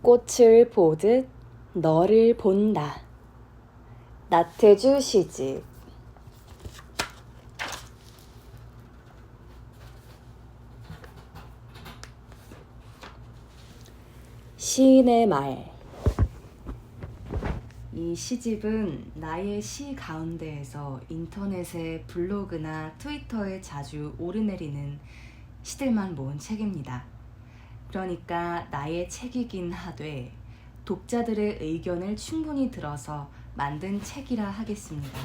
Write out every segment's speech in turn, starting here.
꽃을 보듯 너를 본다. 나태주 시집. 시인의 말. 이 시집은 나의 시 가운데에서 인터넷에 블로그나 트위터에 자주 오르내리는 시들만 모은 책입니다. 그러니까 나의 책이긴 하되 독자들의 의견을 충분히 들어서 만든 책이라 하겠습니다.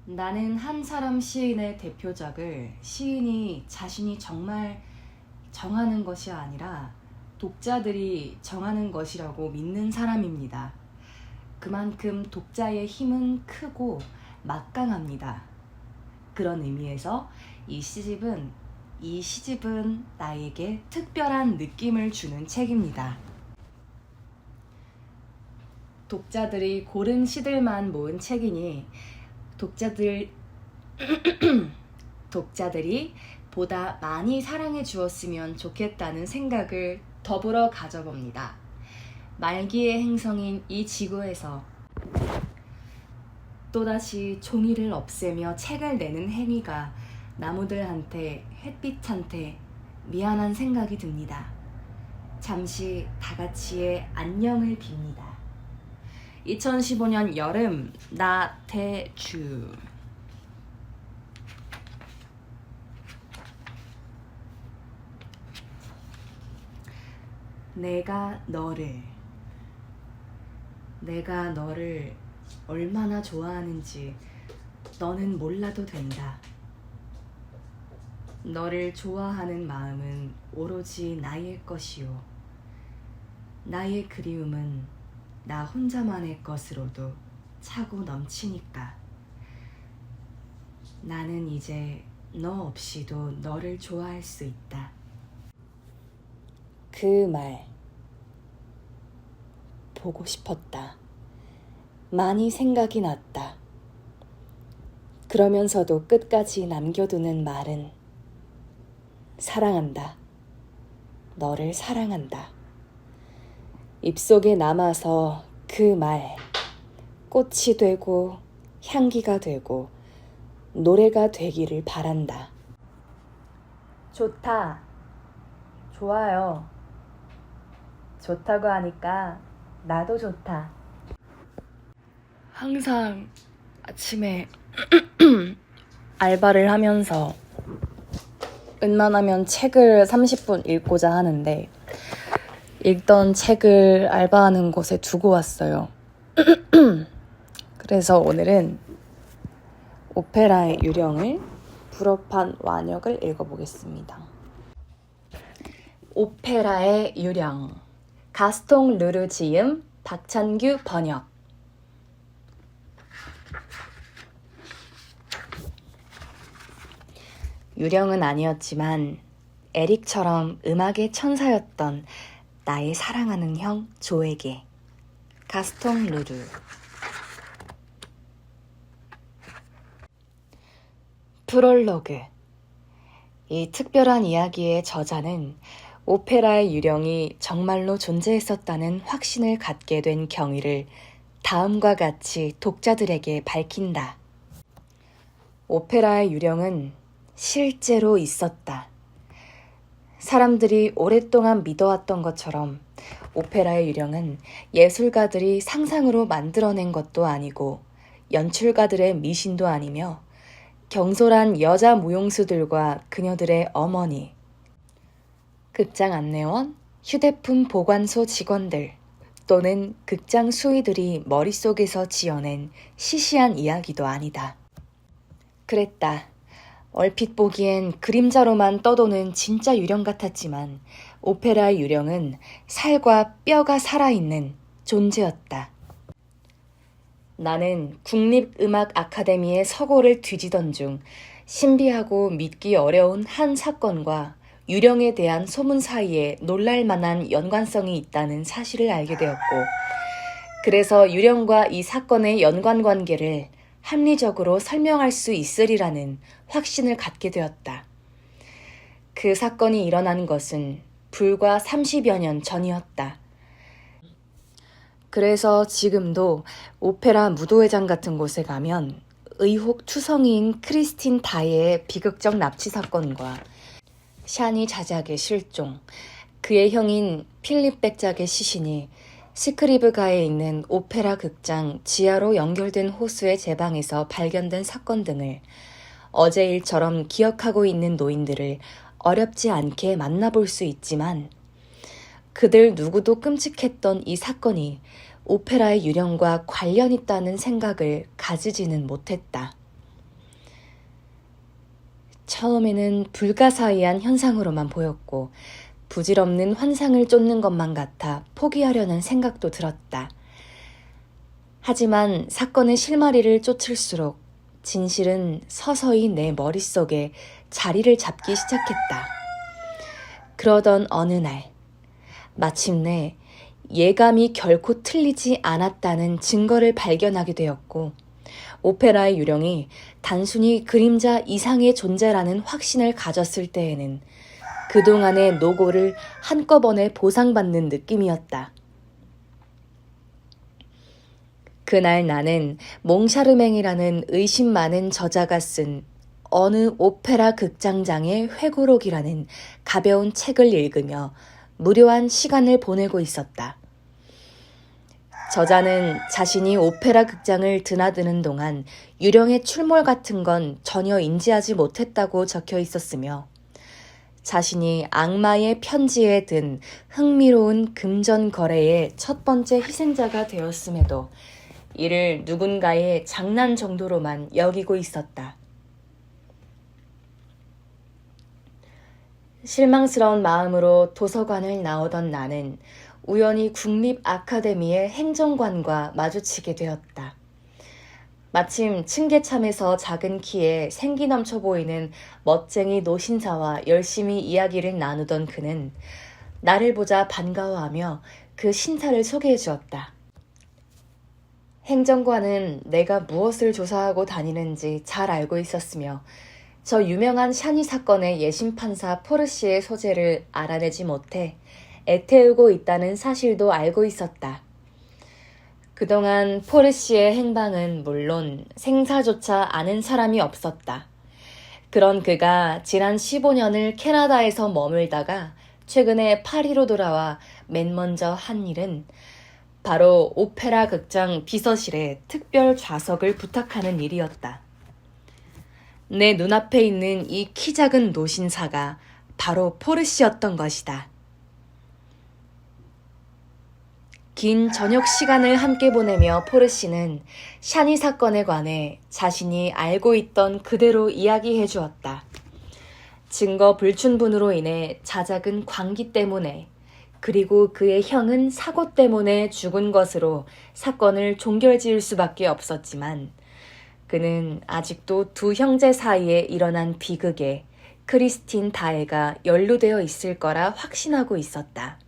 나는 한 사람 시인의 대표작을 시인이 자신이 정말 정하는 것이 아니라 독자들이 정하는 것이라고 믿는 사람입니다. 그만큼 독자의 힘은 크고 막강합니다. 그런 의미에서 이 시집은 나에게 특별한 느낌을 주는 책입니다. 독자들이 고른 시들만 모은 책이니 독자들이 보다 많이 사랑해 주었으면 좋겠다는 생각을 더불어 가져봅니다. 말기의 행성인 이 지구에서 또다시 종이를 없애며 책을 내는 행위가 나무들한테, 햇빛한테 미안한 생각이 듭니다. 잠시 다같이의 안녕을 빕니다. 2015년 여름, 나태주. 내가 너를 얼마나 좋아하는지 너는 몰라도 된다. 너를 좋아하는 마음은 오로지 나의 것이요. 나의 그리움은 나 혼자만의 것으로도 차고 넘치니까. 나는 이제 너 없이도 너를 좋아할 수 있다. 그 말 보고 싶었다. 많이 생각이 났다. 그러면서도 끝까지 남겨두는 말은 사랑한다. 너를 사랑한다. 입속에 남아서 그 말 꽃이 되고 향기가 되고 노래가 되기를 바란다. 좋다. 좋아요. 좋다고 하니까 나도 좋다. 항상 아침에 알바를 하면서 웬만하면 책을 30분 읽고자 하는데 읽던 책을 알바하는 곳에 두고 왔어요. 그래서 오늘은 오페라의 유령을 불어판 완역을 읽어보겠습니다. 오페라의 유령, 가스통 르르 지음, 박찬규 번역. 유령은 아니었지만 에릭처럼 음악의 천사였던 나의 사랑하는 형 조에게. 가스통 르르. 프롤로그. 이 특별한 이야기의 저자는 오페라의 유령이 정말로 존재했었다는 확신을 갖게 된 경위를 다음과 같이 독자들에게 밝힌다. 오페라의 유령은 실제로 있었다. 사람들이 오랫동안 믿어왔던 것처럼 오페라의 유령은 예술가들이 상상으로 만들어낸 것도 아니고 연출가들의 미신도 아니며 경솔한 여자 무용수들과 그녀들의 어머니, 극장 안내원, 휴대폰 보관소 직원들 또는 극장 수위들이 머릿속에서 지어낸 시시한 이야기도 아니다. 그랬다. 얼핏 보기엔 그림자로만 떠도는 진짜 유령 같았지만 오페라의 유령은 살과 뼈가 살아있는 존재였다. 나는 국립음악 아카데미의 서고를 뒤지던 중 신비하고 믿기 어려운 한 사건과 유령에 대한 소문 사이에 놀랄만한 연관성이 있다는 사실을 알게 되었고, 그래서 유령과 이 사건의 연관관계를 합리적으로 설명할 수 있으리라는 확신을 갖게 되었다. 그 사건이 일어난 것은 불과 30여 년 전이었다. 그래서 지금도 오페라 무도회장 같은 곳에 가면 의혹 투성이인 크리스틴 다예의 비극적 납치 사건과 샤니 자작의 실종, 그의 형인 필립 백작의 시신이 시크리브가에 있는 오페라 극장 지하로 연결된 호수의 제방에서 발견된 사건 등을 어제 일처럼 기억하고 있는 노인들을 어렵지 않게 만나볼 수 있지만 그들 누구도 끔찍했던 이 사건이 오페라의 유령과 관련 있다는 생각을 가지지는 못했다. 처음에는 불가사의한 현상으로만 보였고 부질없는 환상을 쫓는 것만 같아 포기하려는 생각도 들었다. 하지만 사건의 실마리를 쫓을수록 진실은 서서히 내 머릿속에 자리를 잡기 시작했다. 그러던 어느 날, 마침내 예감이 결코 틀리지 않았다는 증거를 발견하게 되었고, 오페라의 유령이 단순히 그림자 이상의 존재라는 확신을 가졌을 때에는 그동안의 노고를 한꺼번에 보상받는 느낌이었다. 그날 나는 몽샤르맹이라는 의심 많은 저자가 쓴 어느 오페라 극장장의 회고록이라는 가벼운 책을 읽으며 무료한 시간을 보내고 있었다. 저자는 자신이 오페라 극장을 드나드는 동안 유령의 출몰 같은 건 전혀 인지하지 못했다고 적혀 있었으며 자신이 악마의 편지에 든 흥미로운 금전 거래의 첫 번째 희생자가 되었음에도 이를 누군가의 장난 정도로만 여기고 있었다. 실망스러운 마음으로 도서관을 나오던 나는 우연히 국립 아카데미의 행정관과 마주치게 되었다. 마침 층계참에서 작은 키에 생기 넘쳐 보이는 멋쟁이 노신사와 열심히 이야기를 나누던 그는 나를 보자 반가워하며 그 신사를 소개해 주었다. 행정관은 내가 무엇을 조사하고 다니는지 잘 알고 있었으며 저 유명한 샤니 사건의 예심판사 포르시의 소재를 알아내지 못해 애태우고 있다는 사실도 알고 있었다. 그동안 포르시의 행방은 물론 생사조차 아는 사람이 없었다. 그런 그가 지난 15년을 캐나다에서 머물다가 최근에 파리로 돌아와 맨 먼저 한 일은 바로 오페라 극장 비서실에 특별 좌석을 부탁하는 일이었다. 내 눈앞에 있는 이 키 작은 노신사가 바로 포르시였던 것이다. 긴 저녁 시간을 함께 보내며 포르시는 샤니 사건에 관해 자신이 알고 있던 그대로 이야기해 주었다. 증거 불충분으로 인해 자작은 광기 때문에 그리고 그의 형은 사고 때문에 죽은 것으로 사건을 종결지을 수밖에 없었지만 그는 아직도 두 형제 사이에 일어난 비극에 크리스틴 다에가 연루되어 있을 거라 확신하고 있었다.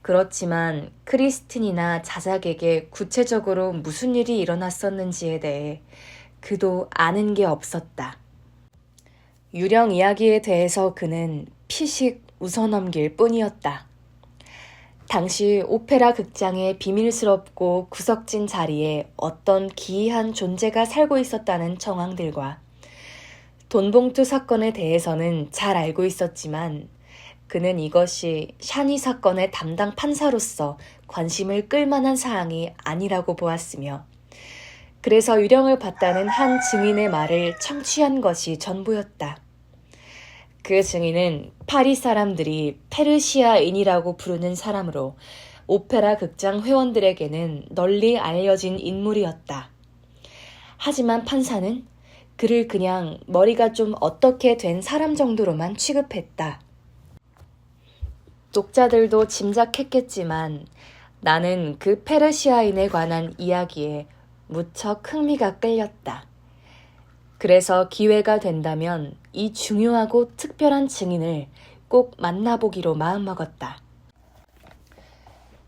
그렇지만 크리스틴이나 자작에게 구체적으로 무슨 일이 일어났었는지에 대해 그도 아는 게 없었다. 유령 이야기에 대해서 그는 피식 웃어넘길 뿐이었다. 당시 오페라 극장의 비밀스럽고 구석진 자리에 어떤 기이한 존재가 살고 있었다는 정황들과 돈봉투 사건에 대해서는 잘 알고 있었지만 그는 이것이 샤니 사건의 담당 판사로서 관심을 끌만한 사항이 아니라고 보았으며 그래서 유령을 봤다는 한 증인의 말을 청취한 것이 전부였다. 그 증인은 파리 사람들이 페르시아인이라고 부르는 사람으로 오페라 극장 회원들에게는 널리 알려진 인물이었다. 하지만 판사는 그를 그냥 머리가 좀 어떻게 된 사람 정도로만 취급했다. 독자들도 짐작했겠지만 나는 그 페르시아인에 관한 이야기에 무척 흥미가 끌렸다. 그래서 기회가 된다면 이 중요하고 특별한 증인을 꼭 만나보기로 마음먹었다.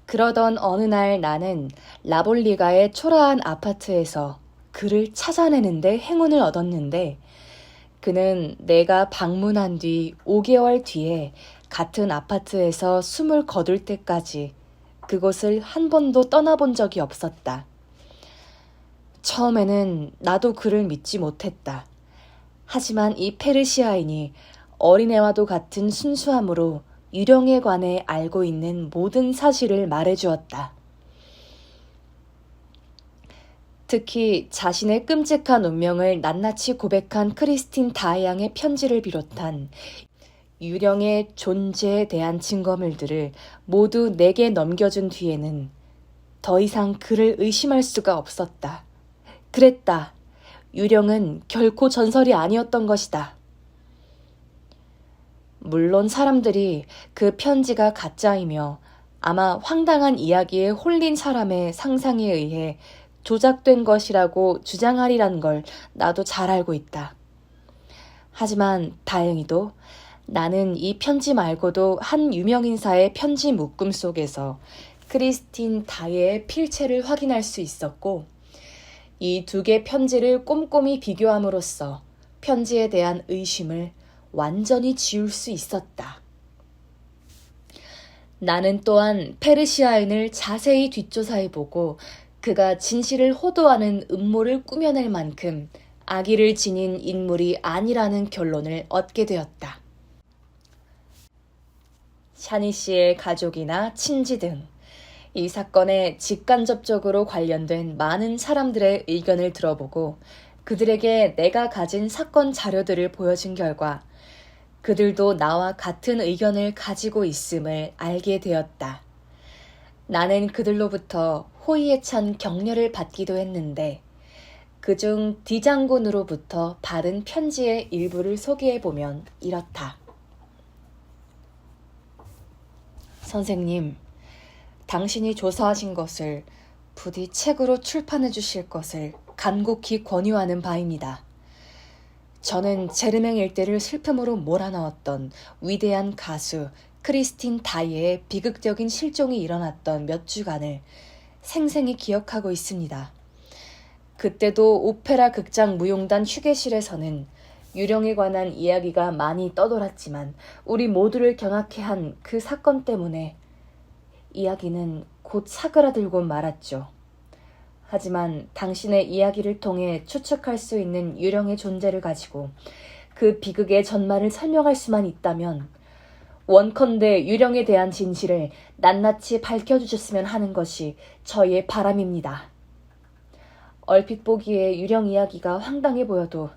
그러던 어느 날 나는 라볼리가의 초라한 아파트에서 그를 찾아내는데 행운을 얻었는데 그는 내가 방문한 뒤 5개월 뒤에 같은 아파트에서 숨을 거둘 때까지 그곳을 한 번도 떠나본 적이 없었다. 처음에는 나도 그를 믿지 못했다. 하지만 이 페르시아인이 어린애와도 같은 순수함으로 유령에 관해 알고 있는 모든 사실을 말해주었다. 특히 자신의 끔찍한 운명을 낱낱이 고백한 크리스틴 다양의 편지를 비롯한 유령의 존재에 대한 증거물들을 모두 내게 넘겨준 뒤에는 더 이상 그를 의심할 수가 없었다. 그랬다. 유령은 결코 전설이 아니었던 것이다. 물론 사람들이 그 편지가 가짜이며 아마 황당한 이야기에 홀린 사람의 상상에 의해 조작된 것이라고 주장하리란 걸 나도 잘 알고 있다. 하지만 다행히도 나는 이 편지 말고도 한 유명인사의 편지 묶음 속에서 크리스틴 다예의 필체를 확인할 수 있었고, 이 두 개 편지를 꼼꼼히 비교함으로써 편지에 대한 의심을 완전히 지울 수 있었다. 나는 또한 페르시아인을 자세히 뒷조사해보고 그가 진실을 호도하는 음모를 꾸며낼 만큼 악의를 지닌 인물이 아니라는 결론을 얻게 되었다. 샤니 씨의 가족이나 친지 등 이 사건에 직간접적으로 관련된 많은 사람들의 의견을 들어보고 그들에게 내가 가진 사건 자료들을 보여준 결과 그들도 나와 같은 의견을 가지고 있음을 알게 되었다. 나는 그들로부터 호의에 찬 격려를 받기도 했는데 그중 디장군으로부터 받은 편지의 일부를 소개해보면 이렇다. 선생님, 당신이 조사하신 것을 부디 책으로 출판해 주실 것을 간곡히 권유하는 바입니다. 저는 제르맹 일대를 슬픔으로 몰아넣었던 위대한 가수 크리스틴 다이의 비극적인 실종이 일어났던 몇 주간을 생생히 기억하고 있습니다. 그때도 오페라 극장 무용단 휴게실에서는 유령에 관한 이야기가 많이 떠돌았지만 우리 모두를 경악해 한 그 사건 때문에 이야기는 곧 사그라들고 말았죠. 하지만 당신의 이야기를 통해 추측할 수 있는 유령의 존재를 가지고 그 비극의 전말을 설명할 수만 있다면 원컨대 유령에 대한 진실을 낱낱이 밝혀주셨으면 하는 것이 저희의 바람입니다. 얼핏 보기에 유령 이야기가 황당해 보여도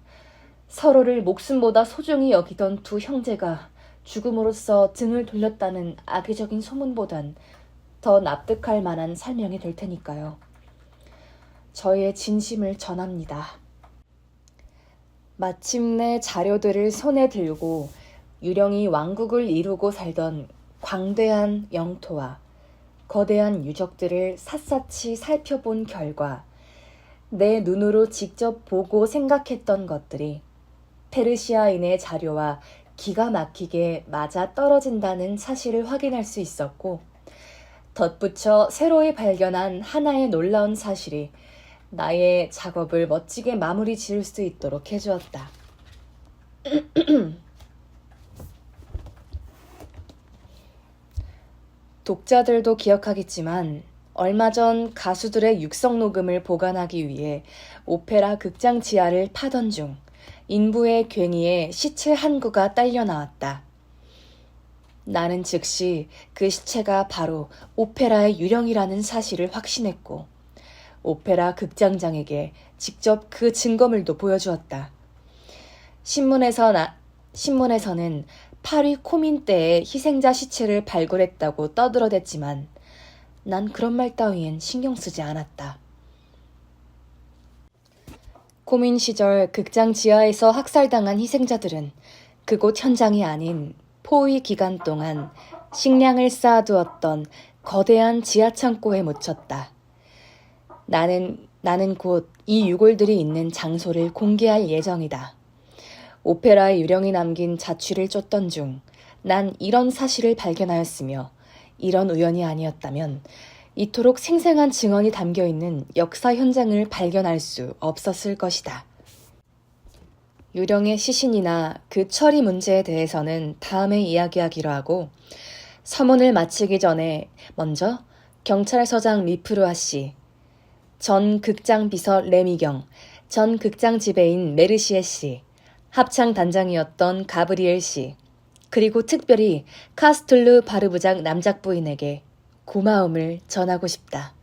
서로를 목숨보다 소중히 여기던 두 형제가 죽음으로써 등을 돌렸다는 악의적인 소문보단 더 납득할 만한 설명이 될 테니까요. 저의 진심을 전합니다. 마침내 자료들을 손에 들고 유령이 왕국을 이루고 살던 광대한 영토와 거대한 유적들을 샅샅이 살펴본 결과 내 눈으로 직접 보고 생각했던 것들이 페르시아인의 자료와 기가 막히게 맞아 떨어진다는 사실을 확인할 수 있었고, 덧붙여 새로이 발견한 하나의 놀라운 사실이 나의 작업을 멋지게 마무리 지을 수 있도록 해주었다. 독자들도 기억하겠지만 얼마 전 가수들의 육성 녹음을 보관하기 위해 오페라 극장 지하를 파던 중 인부의 괭이에 시체 한 구가 딸려 나왔다. 나는 즉시 그 시체가 바로 오페라의 유령이라는 사실을 확신했고 오페라 극장장에게 직접 그 증거물도 보여주었다. 신문에서는 파리 코민 때의 희생자 시체를 발굴했다고 떠들어댔지만 난 그런 말 따위엔 신경 쓰지 않았다. 코민 시절 극장 지하에서 학살당한 희생자들은 그곳 현장이 아닌 포위 기간 동안 식량을 쌓아두었던 거대한 지하 창고에 묻혔다. 나는 곧 이 유골들이 있는 장소를 공개할 예정이다. 오페라의 유령이 남긴 자취를 쫓던 중 난 이런 사실을 발견하였으며 이런 우연이 아니었다면 이토록 생생한 증언이 담겨있는 역사 현장을 발견할 수 없었을 것이다. 유령의 시신이나 그 처리 문제에 대해서는 다음에 이야기하기로 하고 서문을 마치기 전에 먼저 경찰서장 미프루아 씨, 전 극장 비서 레미경, 전 극장 지배인 메르시에 씨, 합창 단장이었던 가브리엘 씨, 그리고 특별히 카스툴루 바르부작 남작부인에게 고마움을 전하고 싶다.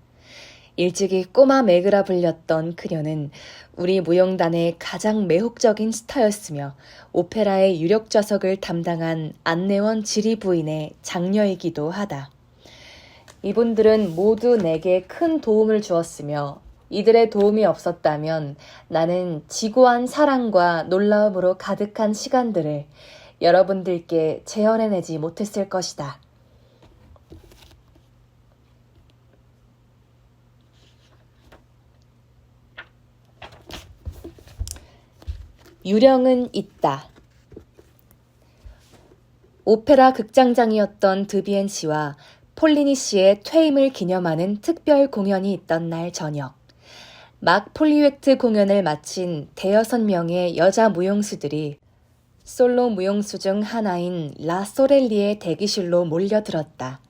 일찍이 꼬마 매그라 불렸던 그녀는 우리 무용단의 가장 매혹적인 스타였으며 오페라의 유력 좌석을 담당한 안내원 지리 부인의 장녀이기도 하다. 이분들은 모두 내게 큰 도움을 주었으며 이들의 도움이 없었다면 나는 지고한 사랑과 놀라움으로 가득한 시간들을 여러분들께 재현해내지 못했을 것이다. 유령은 있다. 오페라 극장장이었던 드비엔 씨와 폴리니 씨의 퇴임을 기념하는 특별 공연이 있던 날 저녁, 막 폴리웨트 공연을 마친 대여섯 명의 여자 무용수들이 솔로 무용수 중 하나인 라 소렐리의 대기실로 몰려들었다.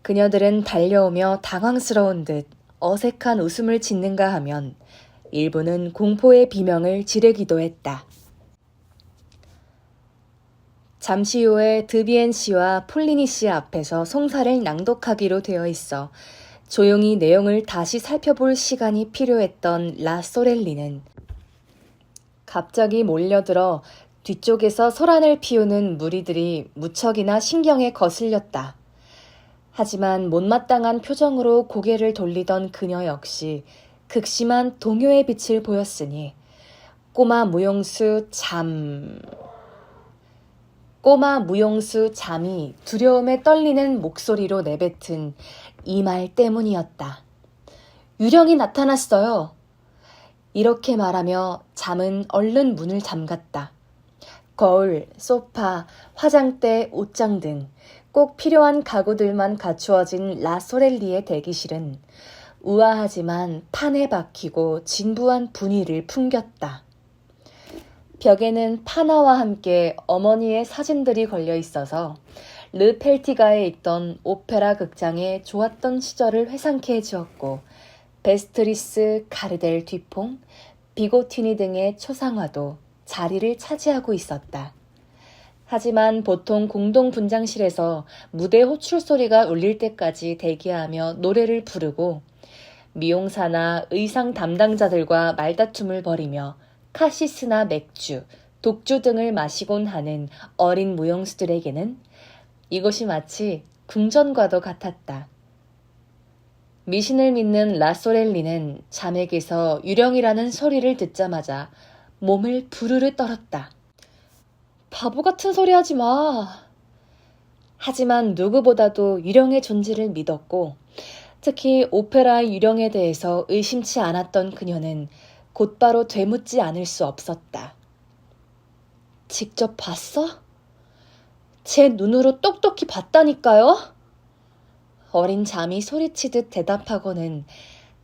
그녀들은 달려오며 당황스러운 듯 어색한 웃음을 짓는가 하면 일부는 공포의 비명을 지르기도 했다. 잠시 후에 드비엔 씨와 폴리니 씨 앞에서 송사를 낭독하기로 되어 있어 조용히 내용을 다시 살펴볼 시간이 필요했던 라 소렐리는 갑자기 몰려들어 뒤쪽에서 소란을 피우는 무리들이 무척이나 신경에 거슬렸다. 하지만 못마땅한 표정으로 고개를 돌리던 그녀 역시 극심한 동요의 빛을 보였으니 꼬마 무용수 잠이 두려움에 떨리는 목소리로 내뱉은 이 말 때문이었다. 유령이 나타났어요. 이렇게 말하며 잠은 얼른 문을 잠갔다. 거울, 소파, 화장대, 옷장 등 꼭 필요한 가구들만 갖추어진 라 소렐리의 대기실은 우아하지만 판에 박히고 진부한 분위기를 풍겼다. 벽에는 판화와 함께 어머니의 사진들이 걸려 있어서 르 펠티가에 있던 오페라 극장의 좋았던 시절을 회상케 해주었고 베스트리스, 가르델 뒤퐁, 비고티니 등의 초상화도 자리를 차지하고 있었다. 하지만 보통 공동 분장실에서 무대 호출 소리가 울릴 때까지 대기하며 노래를 부르고 미용사나 의상 담당자들과 말다툼을 벌이며 카시스나 맥주, 독주 등을 마시곤 하는 어린 무용수들에게는 이것이 마치 궁전과도 같았다. 미신을 믿는 라소렐리는 잠에게서 유령이라는 소리를 듣자마자 몸을 부르르 떨었다. 바보 같은 소리 하지 마. 하지만 누구보다도 유령의 존재를 믿었고 특히 오페라의 유령에 대해서 의심치 않았던 그녀는 곧바로 되묻지 않을 수 없었다. 직접 봤어? 제 눈으로 똑똑히 봤다니까요? 어린 잠이 소리치듯 대답하고는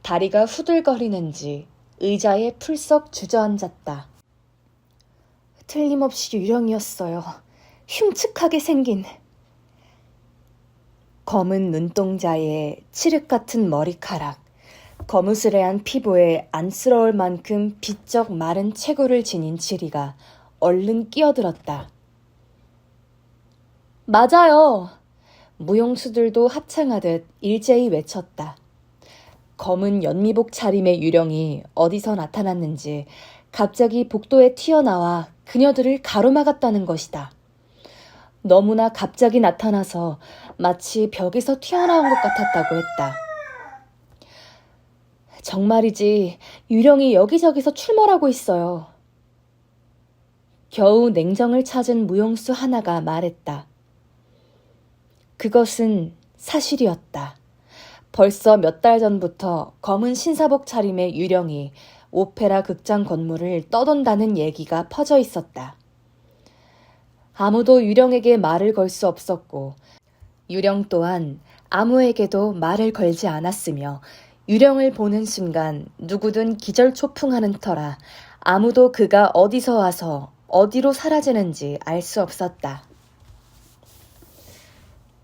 다리가 후들거리는지 의자에 풀썩 주저앉았다. 틀림없이 유령이었어요. 흉측하게 생긴. 검은 눈동자에 칠흑 같은 머리카락, 거무스레한 피부에 안쓰러울 만큼 비쩍 마른 체구를 지닌 지리가 얼른 끼어들었다. 맞아요. 무용수들도 합창하듯 일제히 외쳤다. 검은 연미복 차림의 유령이 어디서 나타났는지 갑자기 복도에 튀어나와 그녀들을 가로막았다는 것이다. 너무나 갑자기 나타나서 마치 벽에서 튀어나온 것 같았다고 했다. 정말이지 유령이 여기저기서 출몰하고 있어요. 겨우 냉정을 찾은 무용수 하나가 말했다. 그것은 사실이었다. 벌써 몇 달 전부터 검은 신사복 차림의 유령이 오페라 극장 건물을 떠돈다는 얘기가 퍼져 있었다. 아무도 유령에게 말을 걸 수 없었고 유령 또한 아무에게도 말을 걸지 않았으며 유령을 보는 순간 누구든 기절초풍하는 터라 아무도 그가 어디서 와서 어디로 사라지는지 알 수 없었다.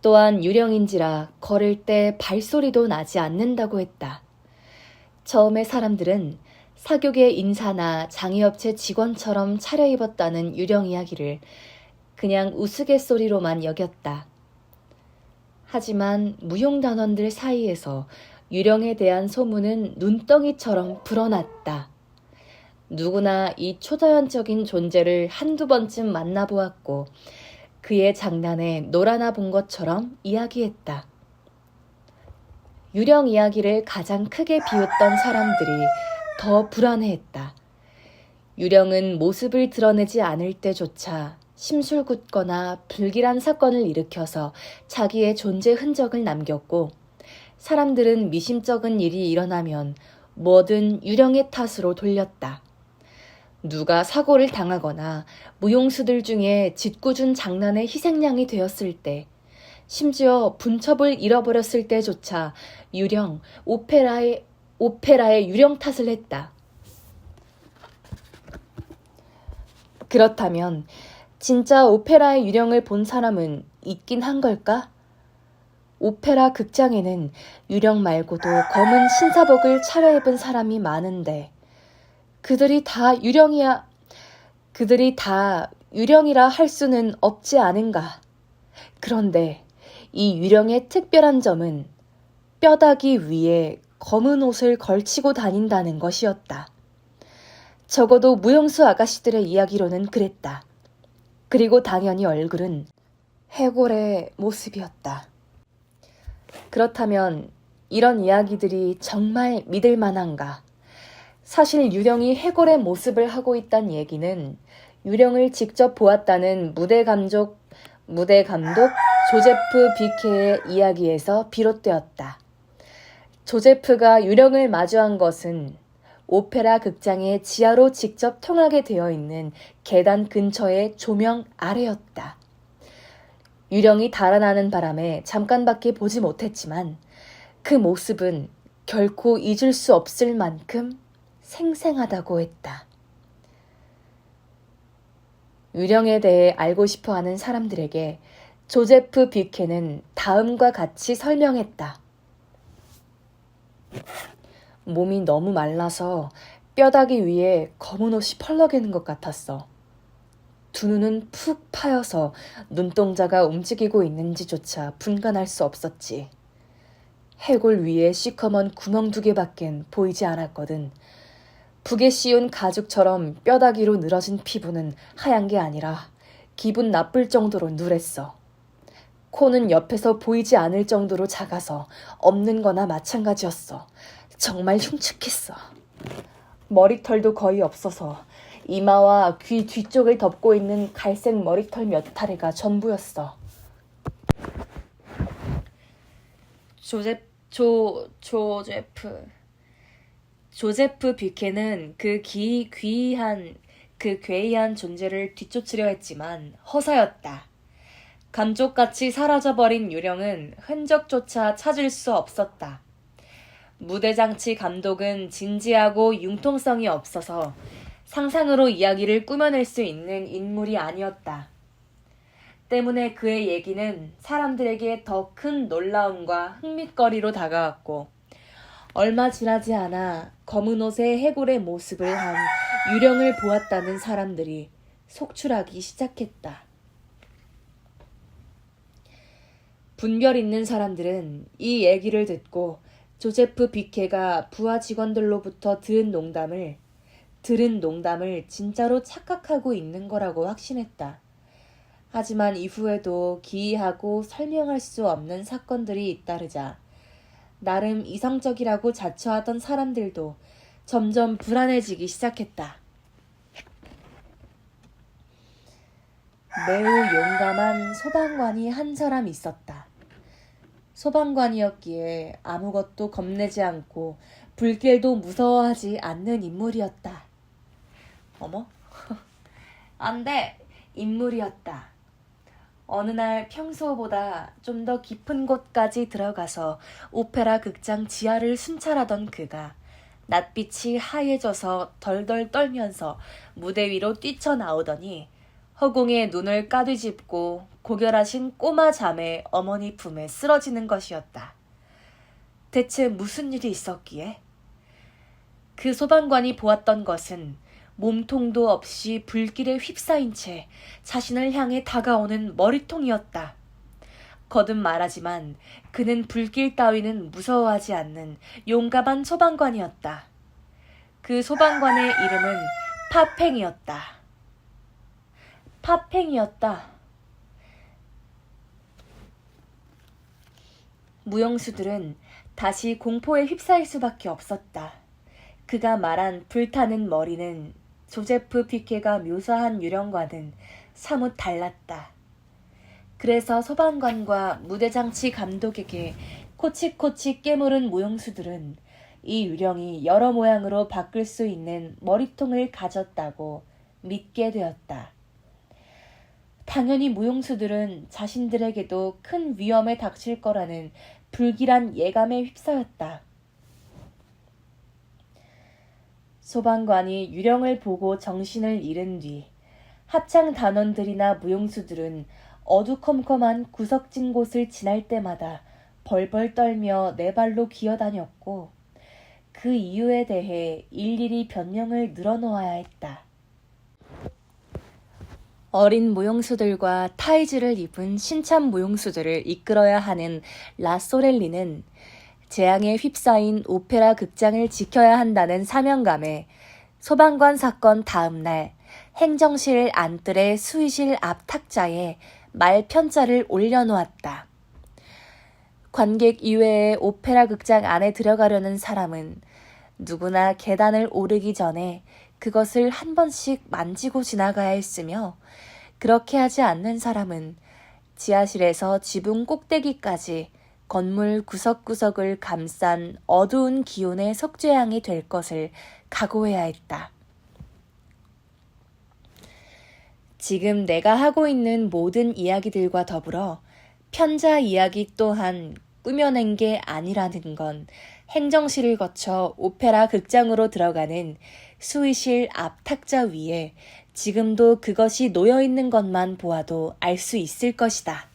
또한 유령인지라 걸을 때 발소리도 나지 않는다고 했다. 처음에 사람들은 사교계 인사나 장의업체 직원처럼 차려입었다는 유령 이야기를 그냥 우스갯소리로만 여겼다. 하지만 무용단원들 사이에서 유령에 대한 소문은 눈덩이처럼 불어났다. 누구나 이 초자연적인 존재를 한두 번쯤 만나보았고 그의 장난에 놀아나 본 것처럼 이야기했다. 유령 이야기를 가장 크게 비웃던 사람들이 더 불안해했다. 유령은 모습을 드러내지 않을 때조차 심술궂거나 불길한 사건을 일으켜서 자기의 존재 흔적을 남겼고 사람들은 미심쩍은 일이 일어나면 뭐든 유령의 탓으로 돌렸다. 누가 사고를 당하거나 무용수들 중에 짓궂은 장난의 희생양이 되었을 때, 심지어 분첩을 잃어버렸을 때조차 유령, 오페라의 유령 탓을 했다. 그렇다면 진짜 오페라의 유령을 본 사람은 있긴 한 걸까? 오페라 극장에는 유령 말고도 검은 신사복을 차려입은 사람이 많은데 그들이 다 유령이라 할 수는 없지 않은가. 그런데 이 유령의 특별한 점은 뼈다귀 위에 검은 옷을 걸치고 다닌다는 것이었다. 적어도 무용수 아가씨들의 이야기로는 그랬다. 그리고 당연히 얼굴은 해골의 모습이었다. 그렇다면 이런 이야기들이 정말 믿을 만한가? 사실 유령이 해골의 모습을 하고 있다는 얘기는 유령을 직접 보았다는 무대 감독 조제프 비케의 이야기에서 비롯되었다. 조제프가 유령을 마주한 것은 오페라 극장의 지하로 직접 통하게 되어 있는 계단 근처의 조명 아래였다. 유령이 달아나는 바람에 잠깐밖에 보지 못했지만 그 모습은 결코 잊을 수 없을 만큼 생생하다고 했다. 유령에 대해 알고 싶어하는 사람들에게 조제프 비케는 다음과 같이 설명했다. 몸이 너무 말라서 뼈다귀 위에 검은 옷이 펄럭이는 것 같았어. 두 눈은 푹 파여서 눈동자가 움직이고 있는지조차 분간할 수 없었지. 해골 위에 시커먼 구멍 2개밖엔 보이지 않았거든. 북에 씌운 가죽처럼 뼈다귀로 늘어진 피부는 하얀 게 아니라 기분 나쁠 정도로 누랬어. 코는 옆에서 보이지 않을 정도로 작아서 없는 거나 마찬가지였어. 정말 흉측했어. 머리털도 거의 없어서 이마와 귀 뒤쪽을 덮고 있는 갈색 머리털 몇 타래가 전부였어. 조제프 비케는 그 괴이한 존재를 뒤쫓으려 했지만 허사였다. 감쪽같이 사라져버린 유령은 흔적조차 찾을 수 없었다. 무대장치 감독은 진지하고 융통성이 없어서 상상으로 이야기를 꾸며낼 수 있는 인물이 아니었다. 때문에 그의 얘기는 사람들에게 더 큰 놀라움과 흥밋거리로 다가왔고 얼마 지나지 않아 검은 옷의 해골의 모습을 한 유령을 보았다는 사람들이 속출하기 시작했다. 분별 있는 사람들은 이 얘기를 듣고 조제프 비케가 부하 직원들로부터 들은 농담을 진짜로 착각하고 있는 거라고 확신했다. 하지만 이후에도 기이하고 설명할 수 없는 사건들이 잇따르자 나름 이성적이라고 자처하던 사람들도 점점 불안해지기 시작했다. 매우 용감한 소방관이 한 사람 있었다. 소방관이었기에 아무것도 겁내지 않고 불길도 무서워하지 않는 인물이었다. 어머? 안 돼! 인물이었다. 어느 날 평소보다 좀 더 깊은 곳까지 들어가서 오페라 극장 지하를 순찰하던 그가 낯빛이 하얘져서 덜덜 떨면서 무대 위로 뛰쳐나오더니 허공에 눈을 까뒤집고 고결하신 꼬마 자매 어머니 품에 쓰러지는 것이었다. 대체 무슨 일이 있었기에? 그 소방관이 보았던 것은 몸통도 없이 불길에 휩싸인 채 자신을 향해 다가오는 머리통이었다. 거듭 말하지만 그는 불길 따위는 무서워하지 않는 용감한 소방관이었다. 그 소방관의 이름은 파팽이었다. 파팽이었다. 무용수들은 다시 공포에 휩싸일 수밖에 없었다. 그가 말한 불타는 머리는 조제프 피케가 묘사한 유령과는 사뭇 달랐다. 그래서 소방관과 무대장치 감독에게 코치코치 깨물은 무용수들은 이 유령이 여러 모양으로 바꿀 수 있는 머리통을 가졌다고 믿게 되었다. 당연히 무용수들은 자신들에게도 큰 위험에 닥칠 거라는 불길한 예감에 휩싸였다. 소방관이 유령을 보고 정신을 잃은 뒤 합창 단원들이나 무용수들은 어두컴컴한 구석진 곳을 지날 때마다 벌벌 떨며 네 발로 기어다녔고 그 이유에 대해 일일이 변명을 늘어놓아야 했다. 어린 무용수들과 타이즈를 입은 신참 무용수들을 이끌어야 하는 라소렐리는 재앙에 휩싸인 오페라 극장을 지켜야 한다는 사명감에 소방관 사건 다음 날 행정실 안뜰의 수의실 앞 탁자에 말편자를 올려놓았다. 관객 이외에 오페라 극장 안에 들어가려는 사람은 누구나 계단을 오르기 전에 그것을 한 번씩 만지고 지나가야 했으며 그렇게 하지 않는 사람은 지하실에서 지붕 꼭대기까지 건물 구석구석을 감싼 어두운 기운의 석재양이 될 것을 각오해야 했다. 지금 내가 하고 있는 모든 이야기들과 더불어 편자 이야기 또한 꾸며낸 게 아니라는 건 행정실을 거쳐 오페라 극장으로 들어가는 수의실 앞 탁자 위에 지금도 그것이 놓여있는 것만 보아도 알 수 있을 것이다.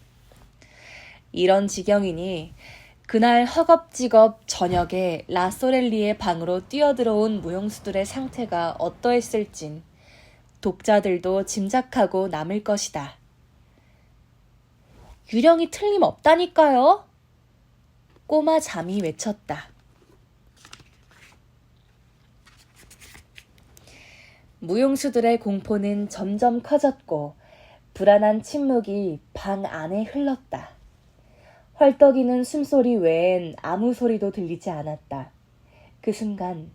이런 지경이니 그날 허겁지겁 저녁에 라소렐리의 방으로 뛰어들어온 무용수들의 상태가 어떠했을진 독자들도 짐작하고 남을 것이다. 유령이 틀림없다니까요. 꼬마 잠이 외쳤다. 무용수들의 공포는 점점 커졌고 불안한 침묵이 방 안에 흘렀다. 헐떡이는 숨소리 외엔 아무 소리도 들리지 않았다. 그 순간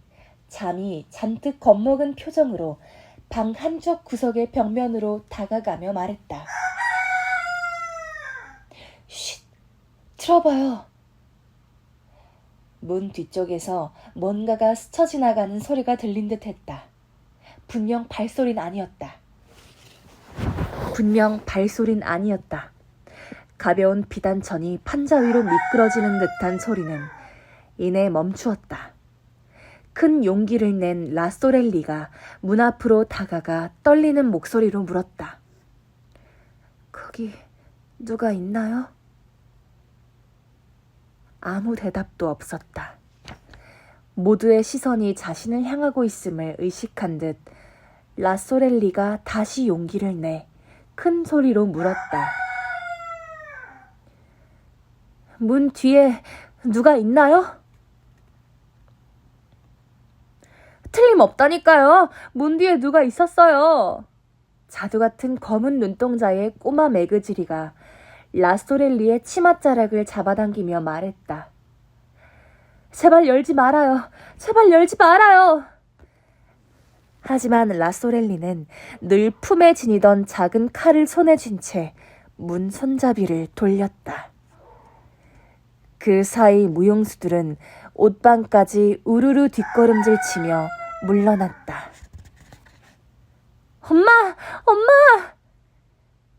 잠이 잔뜩 겁먹은 표정으로 방 한쪽 구석의 벽면으로 다가가며 말했다. 쉿! 틀어봐요. 문 뒤쪽에서 뭔가가 스쳐 지나가는 소리가 들린 듯 했다. 분명 발소리는 아니었다. 가벼운 비단천이 판자 위로 미끄러지는 듯한 소리는 이내 멈추었다. 큰 용기를 낸 라소렐리가 문 앞으로 다가가 떨리는 목소리로 물었다. 거기 누가 있나요? 아무 대답도 없었다. 모두의 시선이 자신을 향하고 있음을 의식한 듯 라소렐리가 다시 용기를 내 큰 소리로 물었다. 문 뒤에 누가 있나요? 틀림없다니까요. 문 뒤에 누가 있었어요. 자두 같은 검은 눈동자의 꼬마 매그지리가 라소렐리의 치맛자락을 잡아당기며 말했다. 제발 열지 말아요. 제발 열지 말아요. 하지만 라소렐리는 늘 품에 지니던 작은 칼을 손에 쥔 채 문 손잡이를 돌렸다. 그 사이 무용수들은 옷방까지 우르르 뒷걸음질 치며 물러났다. 엄마! 엄마!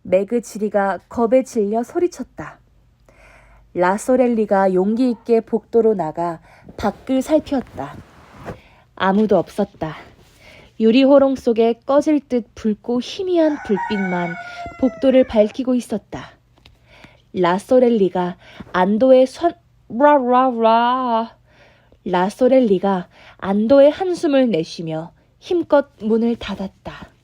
매그지리가 겁에 질려 소리쳤다. 라소렐리가 용기 있게 복도로 나가 밖을 살폈다. 아무도 없었다. 유리호롱 속에 꺼질 듯 붉고 희미한 불빛만 복도를 밝히고 있었다. 라소렐리가 안도의 라소렐리가 안도의 한숨을 내쉬며 힘껏 문을 닫았다.